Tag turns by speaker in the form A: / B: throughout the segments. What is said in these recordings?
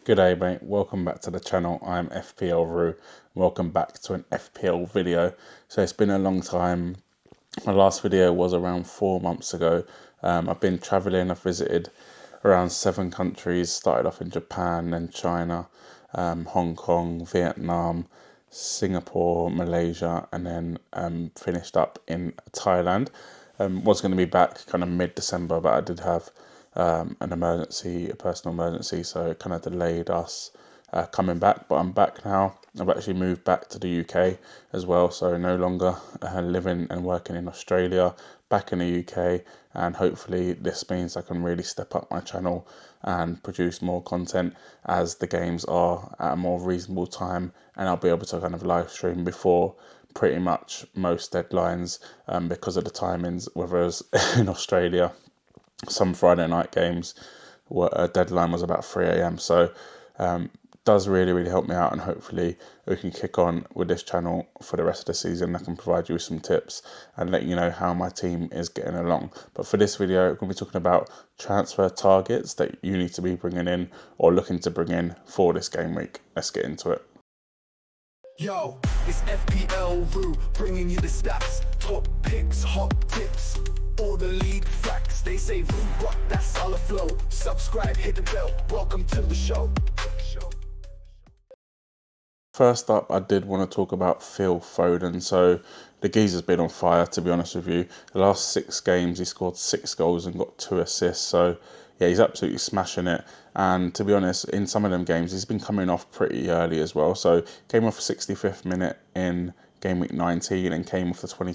A: G'day mate, welcome back to the channel. I'm FPL Roo. Welcome back to an FPL video. So it's been a long time. My last video was around 4 months ago. I've been traveling. I've visited around 7 countries. Started off in Japan, then China, Hong Kong, Vietnam, Singapore, Malaysia, and then finished up in Thailand. Was going to be back kind of mid-December, but I did have a personal emergency, so it kind of delayed us coming back. But I'm back now. I've actually moved back to the UK as well, so no longer living and working in Australia, back in the UK, and hopefully this means I can really step up my channel and produce more content as the games are at a more reasonable time, and I'll be able to kind of live stream before pretty much most deadlines because of the timings, whether it's in Australia some Friday night games deadline was about 3 a.m. So does really help me out, and hopefully we can kick on with this channel for the rest of the season. I can provide you with some tips and let you know how my team is getting along. But for this video, we're going to be talking about transfer targets that you need to be bringing in or looking to bring in for this game week. Let's get into it.
B: Yo, it's FPL Roo, bringing you the stats, top picks, hot tips, all the league facts. They say Roo rock, that's solid flow. Subscribe, hit the bell, welcome to the show.
A: First up, I did want to talk about Phil Foden. So the geezer's been on fire, to be honest with you. The last 6 games, he scored 6 goals and got 2 assists. So yeah, he's absolutely smashing it. And to be honest, in some of them games, he's been coming off pretty early as well. So came off 65th minute in game week 19 and came off the 20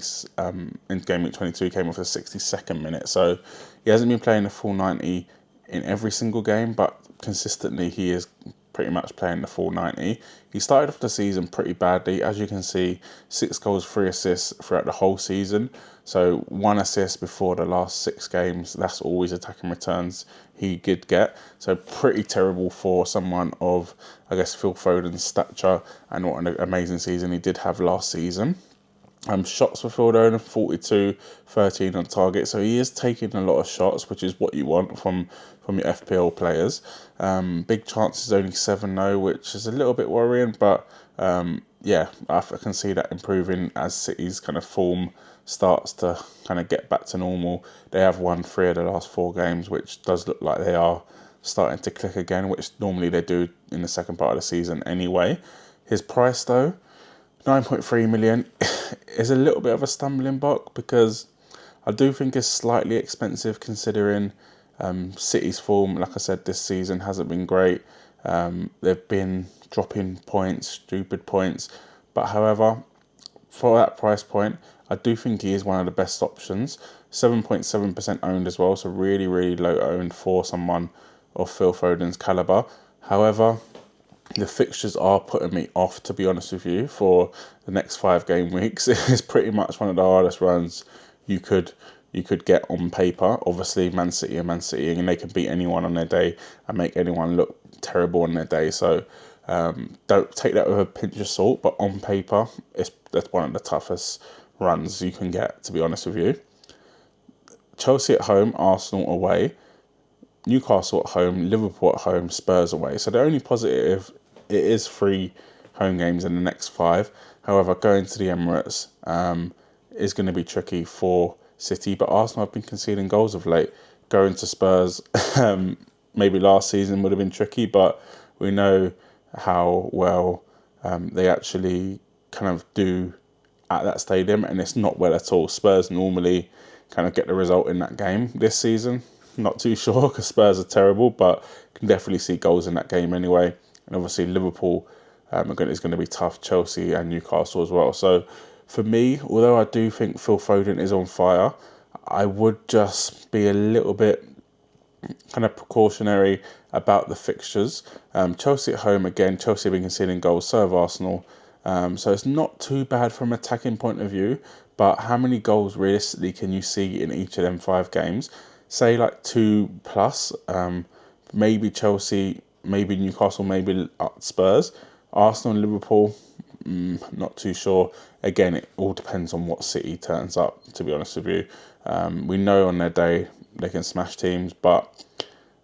A: in game week 22, came off the 62nd minute. So he hasn't been playing the full 90 in every single game, but consistently he is pretty much playing the full 90. He started off the season pretty badly. As you can see, 6 goals, 3 assists throughout the whole season. So 1 assist before the last 6 games. That's always attacking returns he did get. So pretty terrible for someone of, I guess, Phil Foden's stature, and what an amazing season he did have last season. Shots for Phil Foden, 42, 13 on target. So he is taking a lot of shots, which is what you want from your FPL players. Big chances, only 7 though, which is a little bit worrying. But yeah, I can see that improving as City's kind of form starts to kind of get back to normal. They have won 3 of the last 4 games, which does look like they are starting to click again, which normally they do in the second part of the season anyway. His price though, 9.3 million is a little bit of a stumbling block because I do think it's slightly expensive considering City's form, like I said, this season hasn't been great. They've been dropping points, stupid points. But however, for that price point, I do think he is one of the best options. 7.7% owned as well, so really low owned for someone of Phil Foden's calibre. However, the fixtures are putting me off, to be honest with you, for the next 5 game weeks. It's pretty much one of the hardest runs you could get on paper. Obviously, Man City, and they can beat anyone on their day and make anyone look terrible on their day. So don't take that with a pinch of salt. But on paper, that's one of the toughest runs you can get, to be honest with you. Chelsea at home, Arsenal away, Newcastle at home, Liverpool at home, Spurs away. So the only positive, it is 3 home games in the next 5. However, going to the Emirates is going to be tricky for City. But Arsenal have been conceding goals of late. Going to Spurs, maybe last season would have been tricky, but we know how well they actually kind of do at that stadium, and it's not well at all. Spurs normally kind of get the result in that game. This season, not too sure because Spurs are terrible, but can definitely see goals in that game anyway. And obviously Liverpool is going to be tough, Chelsea and Newcastle as well. So for me, although I do think Phil Foden is on fire, I would just be a little bit kind of precautionary about the fixtures. Chelsea at home again. Chelsea have been conceding goals, so have Arsenal. So it's not too bad from an attacking point of view, but how many goals realistically can you see in each of them 5 games? Say like 2 plus, maybe Chelsea, maybe Newcastle, maybe Spurs. Arsenal and Liverpool, not too sure. Again, it all depends on what City turns up, to be honest with you. We know on their day they can smash teams, but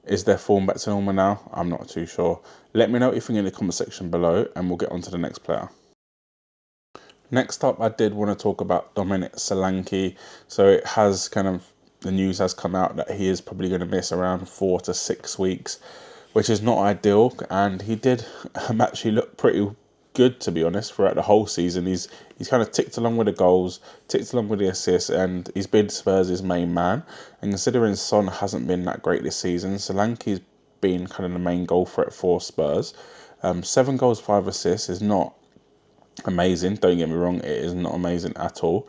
A: Is their form back to normal now? I'm not too sure. Let me know what you think in the comment section below, and we'll get on to the next player. Next up, I did want to talk about Dominic Solanke. So it has the news has come out that he is probably going to miss around 4 to 6 weeks, which is not ideal. And he did actually look pretty good, to be honest, throughout the whole season. He's kind of ticked along with the goals, ticked along with the assists, and he's been Spurs' main man. And considering Son hasn't been that great this season, Solanke's been kind of the main goal threat for Spurs. 7 goals, 5 assists is not amazing. Don't get me wrong, it is not amazing at all.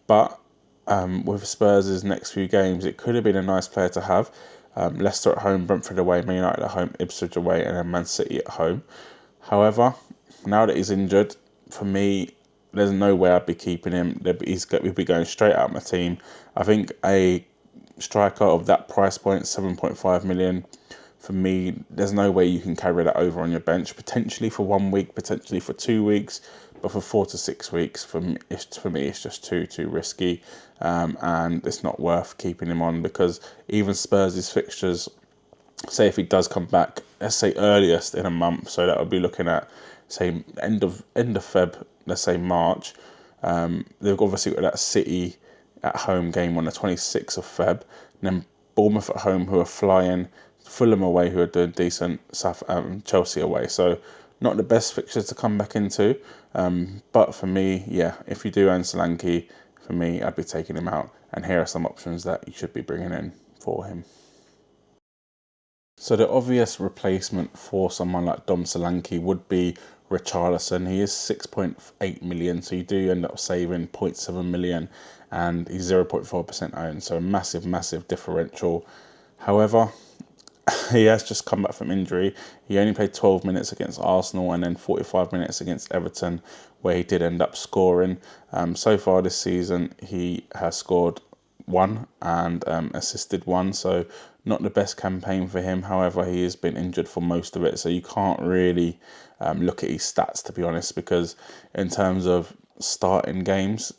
A: But with Spurs' next few games, it could have been a nice player to have. Leicester at home, Brentford away, Man United at home, Ipswich away, and then Man City at home. However, now that he's injured, for me, there's no way I'd be keeping him. He'll be going straight out of my team. I think a striker of that price point, 7.5 million, for me, there's no way you can carry that over on your bench. Potentially for 1 week, potentially for 2 weeks, but for 4 to 6 weeks, for me, it's just too risky, and it's not worth keeping him on, because even Spurs' fixtures, say if he does come back, let's say earliest in a month, so that would be looking at, say, end of Feb, let's say March. They've obviously got that City at home game on the 26th of Feb, and then Bournemouth at home, who are flying, Fulham away, who are doing decent, Chelsea away. So not the best fixtures to come back into. But for me, yeah, if you do own Solanke, for me, I'd be taking him out. And here are some options that you should be bringing in for him. So the obvious replacement for someone like Dom Solanke would be Richarlison. He is 6.8 million, so you do end up saving 0.7 million, and he's 0.4% owned, so a massive differential. However, he has just come back from injury. He only played 12 minutes against Arsenal and then 45 minutes against Everton, where he did end up scoring. So far this season, he has scored 1 and assisted 1, so not the best campaign for him. However, he has been injured for most of it, so you can't really look at his stats, to be honest, because in terms of starting games,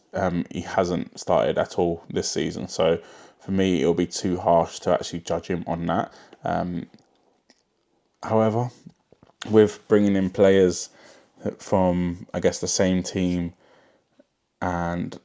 A: he hasn't started at all this season. So for me, it'll be too harsh to actually judge him on that. However, with bringing in players from, I guess, the same team and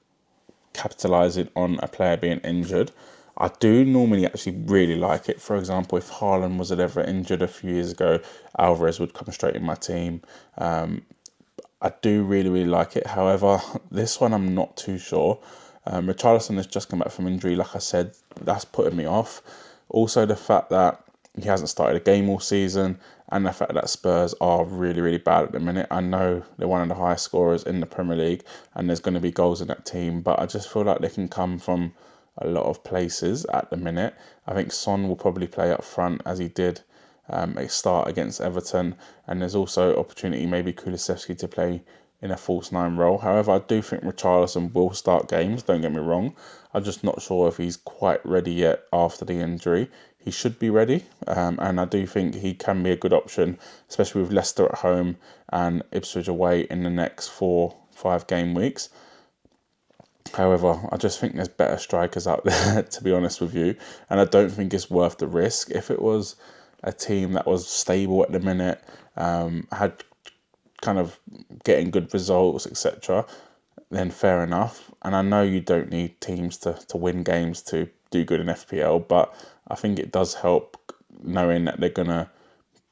A: capitalising on a player being injured, I do normally actually really like it. For example, if Haaland was ever injured a few years ago, Alvarez would come straight in my team. I do really like it. However, this one I'm not too sure. Richarlison has just come back from injury. Like I said, that's putting me off. Also, the fact that he hasn't started a game all season, and the fact that Spurs are really bad at the minute. I know they're one of the highest scorers in the Premier League, and there's going to be goals in that team, but I just feel like they can come from a lot of places at the minute. I think Son will probably play up front, as he did a start against Everton, and there's also opportunity maybe Kulusevski to play in a false 9 role. However, I do think Richarlison will start games, don't get me wrong. I'm just not sure if he's quite ready yet after the injury. He should be ready, and I do think he can be a good option, especially with Leicester at home and Ipswich away in the next 4-5 game weeks. However, I just think there's better strikers out there, to be honest with you, and I don't think it's worth the risk. If it was a team that was stable at the minute, had kind of getting good results, etc., then fair enough. And I know you don't need teams to win games to do good in FPL, but I think it does help knowing that they're going to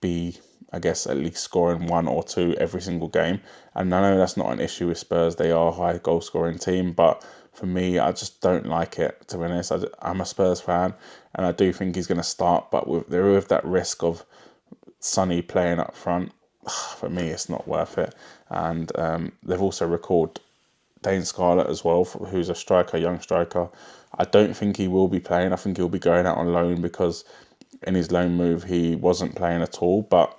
A: be, I guess, at least scoring 1 or 2 every single game. And I know that's not an issue with Spurs. They are a high goal scoring team, but for me, I just don't like it, to be honest. I'm a Spurs fan, and I do think he's going to start, but with that risk of Sonny playing up front, for me, it's not worth it. And they've also recalled Dane Scarlett as well, who's a striker, young striker. I don't think he will be playing. I think he'll be going out on loan, because in his loan move, he wasn't playing at all. But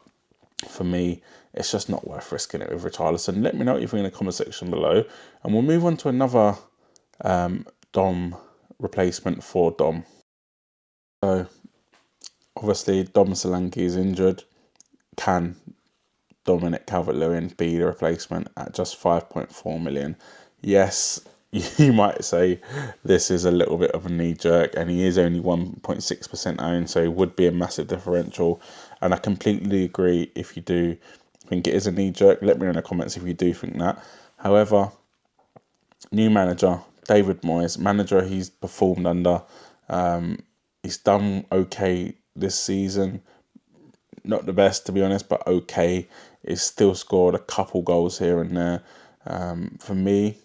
A: for me, it's just not worth risking it with Richarlison. Let me know what you think in the comment section below. And we'll move on to another Dom replacement for Dom. So, obviously, Dom Solanke is injured. Can Dominic Calvert-Lewin be the replacement at just 5.4 million? Yes, you might say this is a little bit of a knee jerk, and he is only 1.6% owned, so it would be a massive differential. And I completely agree. If you do think it is a knee jerk, let me know in the comments if you do think that. However, new manager, David Moyes, manager he's performed under, he's done okay this season. Not the best, to be honest, but okay. He's still scored a couple goals here and there. For me,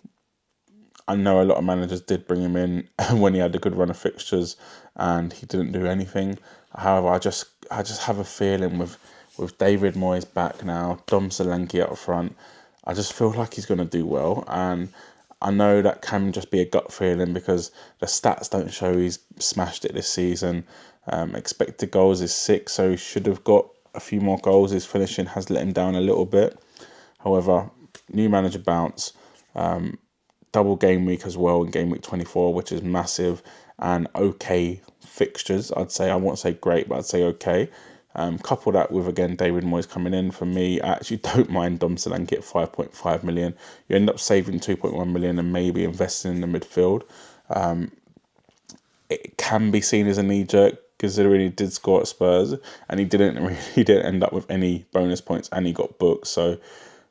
A: I know a lot of managers did bring him in when he had a good run of fixtures and he didn't do anything. However, I just have a feeling with David Moyes back now, Dom Solanke up front, I just feel like he's going to do well. And I know that can just be a gut feeling because the stats don't show he's smashed it this season. Expected goals is 6, so he should have got a few more goals. His finishing has let him down a little bit. However, new manager bounce, double game week as well in game week 24, which is massive, and okay fixtures. I'd say, I won't say great, but I'd say okay. Couple that with, again, David Moyes coming in. For me, I actually don't mind Dom Solanke at 5.5 million. You end up saving 2.1 million and maybe investing in the midfield. It can be seen as a knee jerk considering he did score at Spurs and he didn't end up with any bonus points and he got booked. So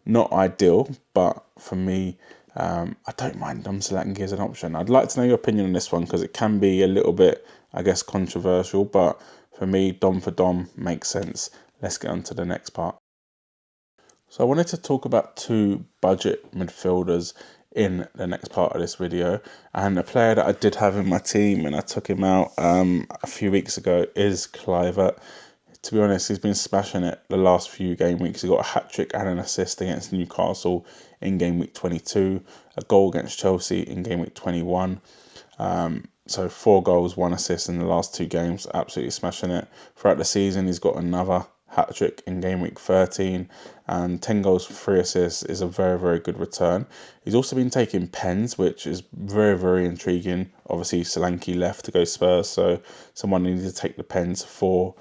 A: not ideal, but for me, I don't mind Dom Solanke as an option. I'd like to know your opinion on this one because it can be a little bit, I guess, controversial, but for me, Dom for Dom makes sense. Let's get on to the next part. So I wanted to talk about two budget midfielders in the next part of this video, and a player that I did have in my team and I took him out a few weeks ago is Kluivert. To be honest, he's been smashing it the last few game weeks. He got a hat-trick and an assist against Newcastle in game week 22, a goal against Chelsea in game week 21. So 4 goals, 1 assist in the last 2 games, absolutely smashing it. Throughout the season, he's got another hat-trick in game week 13, and 10 goals, 3 assists is a very, very good return. He's also been taking pens, which is very, very intriguing. Obviously, Solanke left to go Spurs, so someone needed to take the pens for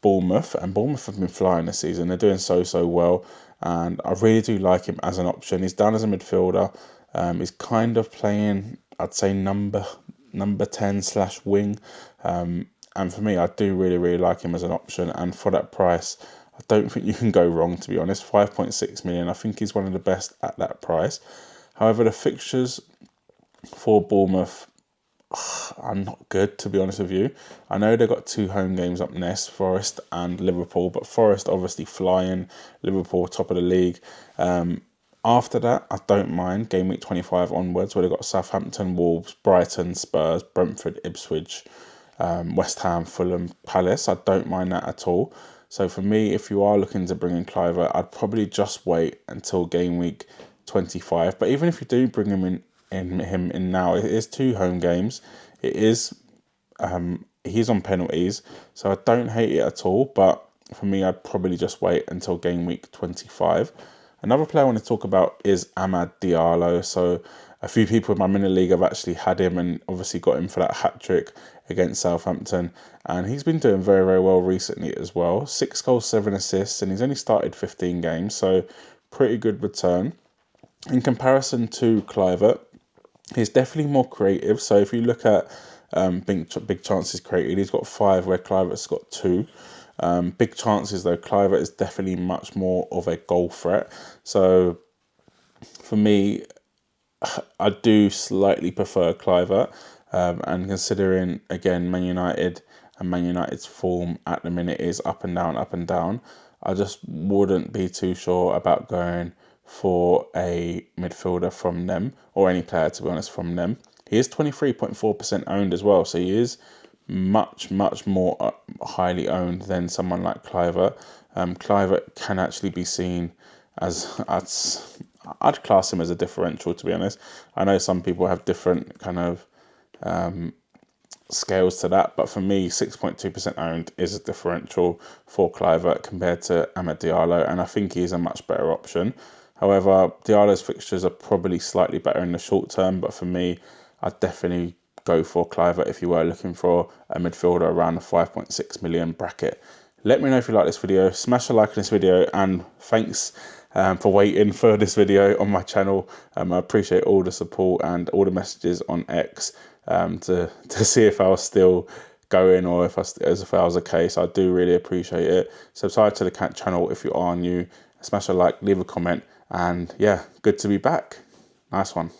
A: Bournemouth, and Bournemouth have been flying this season. They're doing so well, and I really do like him as an option. He's down as a midfielder. He's kind of playing, I'd say, number 10/wing. And for me, I do really like him as an option. And for that price, I don't think you can go wrong, to be honest. 5.6 million. I think he's one of the best at that price. However, the fixtures for Bournemouth are not good, to be honest with you. I know they've got 2 home games up next, Forest and Liverpool, but Forest obviously flying, Liverpool top of the league. After that, I don't mind game week 25 onwards, where they've got Southampton, Wolves, Brighton, Spurs, Brentford, Ipswich, West Ham, Fulham, Palace. I don't mind that at all. So for me, if you are looking to bring in Kluivert, I'd probably just wait until game week 25. But even if you do bring him in now, it is 2 home games. It is he's on penalties, so I don't hate it at all. But for me, I'd probably just wait until game week 25. Another player I want to talk about is Amad Diallo. So a few people in my mini league have actually had him and obviously got him for that hat-trick against Southampton. And he's been doing very, very well recently as well. 6 goals, 7 assists, and he's only started 15 games. So pretty good return. In comparison to Kluivert, he's definitely more creative. So if you look at big chances created, he's got 5 where Kluivert's got 2. Big chances though, Kluivert is definitely much more of a goal threat. So for me, I do slightly prefer Kluivert. And considering, again, Man United and Man United's form at the minute is up and down, I just wouldn't be too sure about going for a midfielder from them, or any player, to be honest, from them. He is 23.4% owned as well, so he is much more highly owned than someone like Kluivert. Kluivert can actually be seen as, I'd class him as a differential, to be honest. I know some people have different kind of scales to that, but for me, 6.2% owned is a differential for Kluivert compared to Amad Diallo, and I think he's a much better option. However, Diallo's fixtures are probably slightly better in the short term, but for me, I'd definitely go for Kluivert if you were looking for a midfielder around the 5.6 million bracket. Let me know if you like this video. Smash a like on this video, and thanks for waiting for this video on my channel. I appreciate all the support and all the messages on X to see if I was still going or if I was okay. So I do really appreciate it. Subscribe to the channel if you are new. Smash a like, leave a comment, and yeah, good to be back. Nice one.